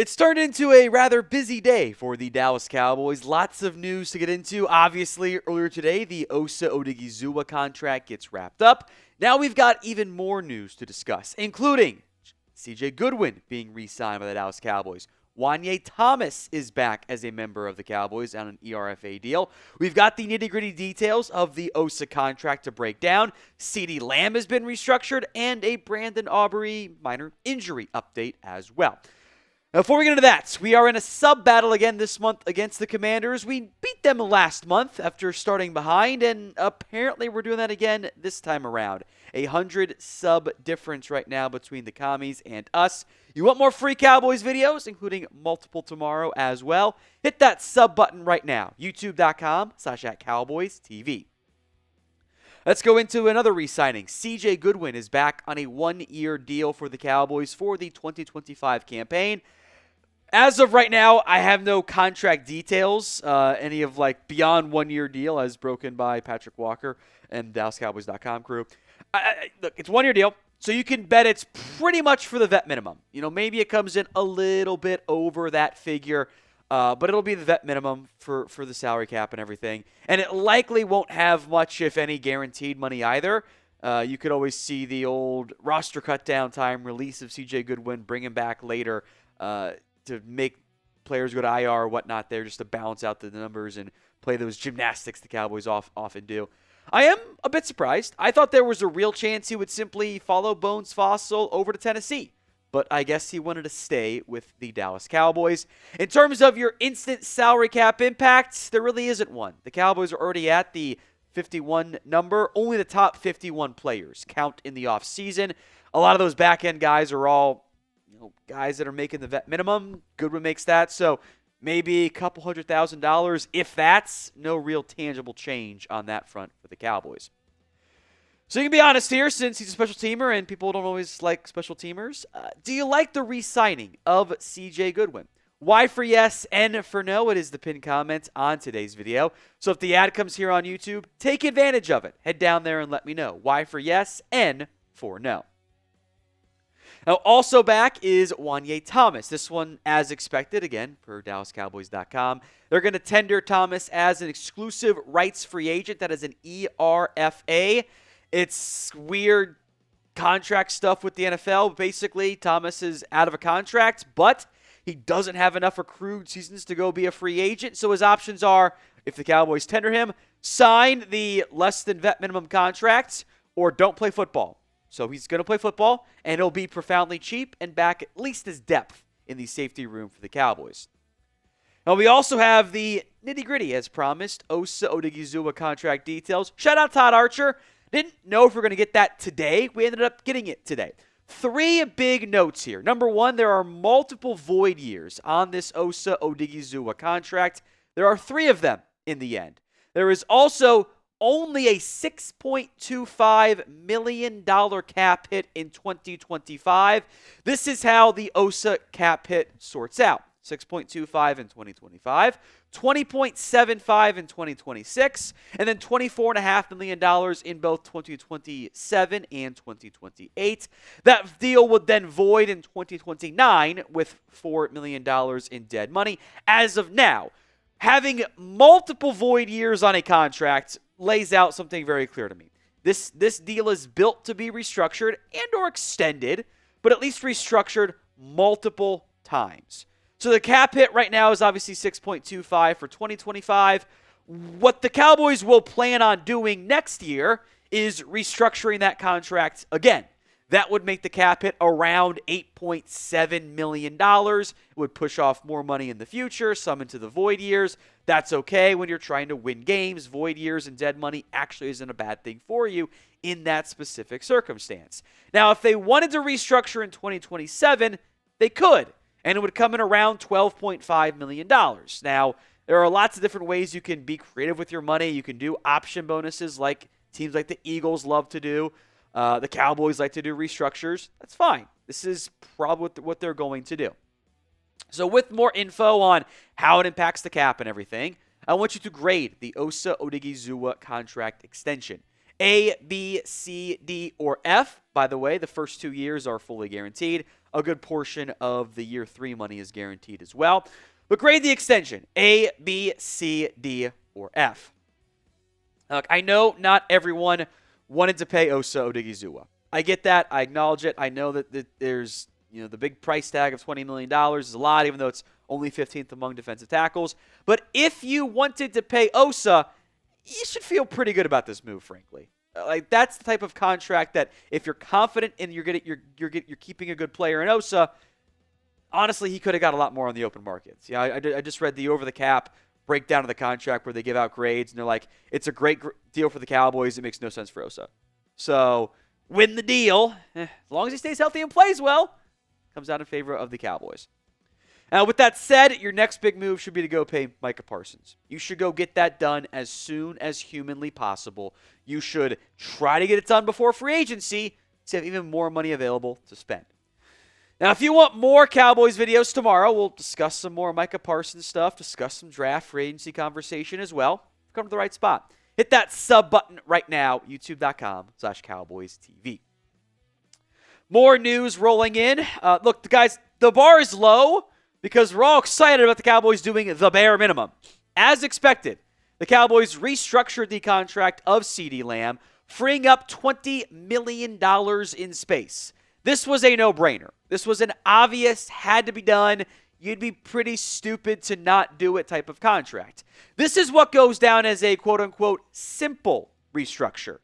It's turned into a rather busy day for the Dallas Cowboys. Lots of news to get into. Obviously, earlier today, the Osa Odighizuwa contract gets wrapped up. Now we've got even more news to discuss, including CJ Goodwin being re-signed by the Dallas Cowboys. Juanyeh Thomas is back as a member of the Cowboys on an ERFA deal. We've got the nitty-gritty details of the Osa contract to break down. CeeDee Lamb has been restructured, and a Brandon Aubrey minor injury update as well. Now, before we get into that, we are in a sub-battle again this month against the Commanders. We beat them last month after starting behind, and apparently we're doing that again this time around. 100 sub difference right now between the commies and us. You want more free Cowboys videos, including multiple tomorrow as well? Hit that sub button right now, youtube.com/@CowboysTV. Let's go into another re-signing. CJ Goodwin is back on a one-year deal for the Cowboys for the 2025 campaign. As of right now, I have no contract details, any of beyond one-year deal as broken by Patrick Walker and DallasCowboys.com crew. Look, it's a one-year deal, so you can bet it's pretty much for the vet minimum. Maybe it comes in a little bit over that figure, but it'll be the vet minimum for the salary cap and everything. And it likely won't have much, if any, guaranteed money either. You could always see the old roster cut-down time release of CJ Goodwin, bring him back later, to make players go to IR or whatnot there, just to balance out the numbers and play those gymnastics the Cowboys often do. I am a bit surprised. I thought there was a real chance he would simply follow Bones Fossil over to Tennessee, but I guess he wanted to stay with the Dallas Cowboys. In terms of your instant salary cap impact, there really isn't one. The Cowboys are already at the 51 number. Only the top 51 players count in the offseason. A lot of those back-end guys are all guys that are making the vet minimum. Goodwin makes that, so maybe a couple $100,000, if that's no real tangible change on that front for the Cowboys. So you can be honest here, since he's a special teamer and people don't always like special teamers. Do you like the re-signing of CJ Goodwin? Y for yes, N for no. It is the pinned comment on today's video. So if the ad comes here on YouTube, take advantage of it. Head down there and let me know. Y for yes, N for no. Now, also back is Juanyeh Thomas. This one, as expected, again, per DallasCowboys.com. They're going to tender Thomas as an exclusive rights free agent. That is an ERFA. It's weird contract stuff with the NFL. Basically, Thomas is out of a contract, but he doesn't have enough accrued seasons to go be a free agent. So his options are, if the Cowboys tender him, sign the less than vet minimum contract or don't play football. So he's going to play football, and he'll be profoundly cheap and back at least his depth in the safety room for the Cowboys. Now, we also have the nitty-gritty, as promised, Osa Odighizuwa contract details. Shout out Todd Archer. Didn't know if we're going to get that today. We ended up getting it today. 3 big notes here. Number 1, there are multiple void years on this Osa Odighizuwa contract. There are 3 of them in the end. There is also only a $6.25 million cap hit in 2025. This is how the Osa cap hit sorts out. 6.25 in 2025, 20.75 in 2026, and then $24.5 million in both 2027 and 2028. That deal would then void in 2029 with $4 million in dead money. As of now, having multiple void years on a contract lays out something very clear to me. This deal is built to be restructured and or extended, but at least restructured multiple times. So the cap hit right now is obviously 6.25 for 2025. What the Cowboys will plan on doing next year is restructuring that contract again. That would make the cap hit around $8.7 million. It would push off more money in the future, some into the void years. That's okay when you're trying to win games. Void years and dead money actually isn't a bad thing for you in that specific circumstance. Now, if they wanted to restructure in 2027, they could, and it would come in around $12.5 million. Now, there are lots of different ways you can be creative with your money. You can do option bonuses like teams like the Eagles love to do. The Cowboys like to do restructures. That's fine. This is probably what they're going to do. So with more info on how it impacts the cap and everything, I want you to grade the Osa Odighizuwa contract extension. A, B, C, D, or F. By the way, the first 2 years are fully guaranteed. a good portion of the year 3 money is guaranteed as well. But grade the extension, A, B, C, D, or F. Look, I know not everyone wanted to pay Osa Odighizuwa. I get that. I acknowledge it. I know that there's the big price tag of $20 million is a lot, even though it's only 15th among defensive tackles. But if you wanted to pay Osa, you should feel pretty good about this move, frankly. Like, that's the type of contract that if you're confident in you're keeping a good player in Osa, honestly, he could have got a lot more on the open markets. Yeah, I just read the over-the-cap breakdown of the contract where they give out grades, and they're like, it's a great deal for the Cowboys. It makes no sense for Osa. So, win the deal. As long as he stays healthy and plays well, comes out in favor of the Cowboys. Now, with that said, your next big move should be to go pay Micah Parsons. You should go get that done as soon as humanly possible. You should try to get it done before free agency to have even more money available to spend. Now, if you want more Cowboys videos tomorrow, we'll discuss some more Micah Parsons stuff, discuss some draft free agency conversation as well. Come to the right spot. Hit that sub button right now, youtube.com/CowboysTV. More news rolling in. Look, guys, the bar is low because we're all excited about the Cowboys doing the bare minimum. As expected, the Cowboys restructured the contract of CeeDee Lamb, freeing up $20 million in space. This was a no-brainer. This was an obvious, had to be done, you'd be pretty stupid to not do it type of contract. This is what goes down as a quote-unquote simple restructure.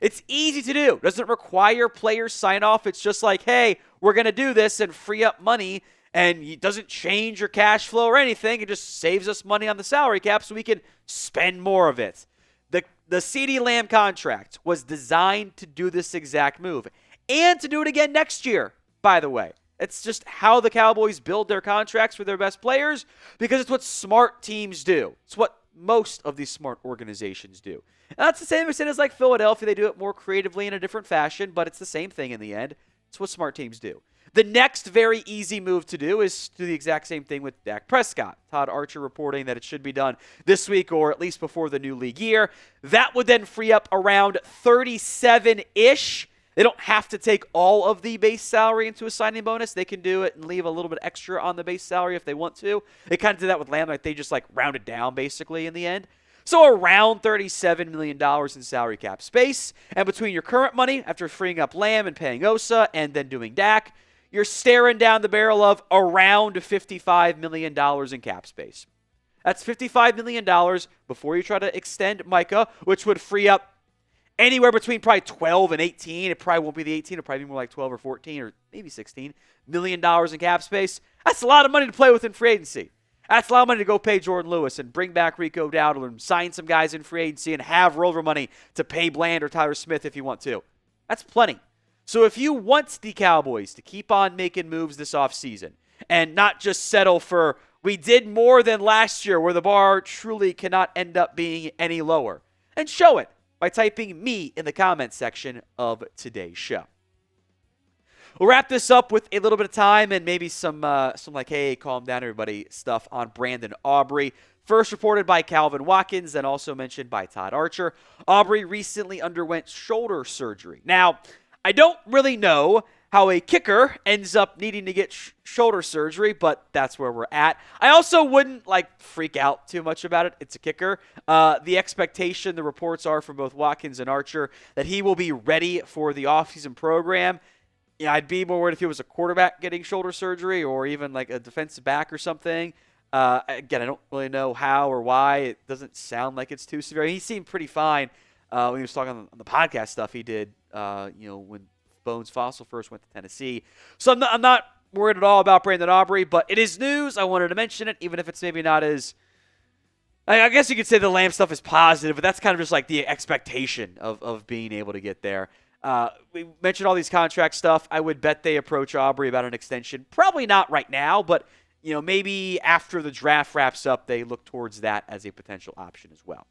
It's easy to do. Doesn't require player sign-off. It's just like, hey, we're going to do this and free up money, and it doesn't change your cash flow or anything. It just saves us money on the salary cap so we can spend more of it. The CeeDee Lamb contract was designed to do this exact move. And to do it again next year, by the way. It's just how the Cowboys build their contracts for their best players because it's what smart teams do. It's what most of these smart organizations do. And that's the same extent as like Philadelphia. They do it more creatively in a different fashion, but it's the same thing in the end. It's what smart teams do. The next very easy move to do is to do the exact same thing with Dak Prescott. Todd Archer reporting that it should be done this week or at least before the new league year. That would then free up around 37-ish. They don't have to take all of the base salary into a signing bonus. They can do it and leave a little bit extra on the base salary if they want to. They kind of did that with Lamb. Like they just rounded down basically in the end. So around $37 million in salary cap space. And between your current money after freeing up Lamb and paying Osa and then doing Dak, you're staring down the barrel of around $55 million in cap space. That's $55 million before you try to extend Micah, which would free up anywhere between probably 12 and 18. It probably won't be the 18. It'll probably be more like 12 or 14 or maybe $16 million in cap space. That's a lot of money to play with in free agency. That's a lot of money to go pay Jordan Lewis and bring back Rico Dowdle and sign some guys in free agency and have rollover money to pay Bland or Tyler Smith if you want to. That's plenty. So if you want the Cowboys to keep on making moves this offseason and not just settle for we did more than last year where the bar truly cannot end up being any lower, and show it by typing me in the comments section of today's show. We'll wrap this up with a little bit of time and maybe some like, hey, calm down, everybody, stuff on Brandon Aubrey. First reported by Calvin Watkins, then also mentioned by Todd Archer. Aubrey recently underwent shoulder surgery. Now, I don't really know how a kicker ends up needing to get shoulder surgery, but that's where we're at. I also wouldn't freak out too much about it. It's a kicker. The expectation, the reports are from both Watkins and Archer that he will be ready for the offseason program. Yeah, I'd be more worried if he was a quarterback getting shoulder surgery or even like a defensive back or something. Again, I don't really know how or why. It doesn't sound like it's too severe. He seemed pretty fine when he was talking on the podcast stuff he did, when Bones Fossil first went to Tennessee. So I'm not worried at all about Brandon Aubrey, but it is news. I wanted to mention it, even if it's maybe not as... I guess you could say the Lamb stuff is positive, but that's kind of just like the expectation of being able to get there. We mentioned all these contract stuff. I would bet they approach Aubrey about an extension. Probably not right now, but maybe after the draft wraps up, they look towards that as a potential option as well.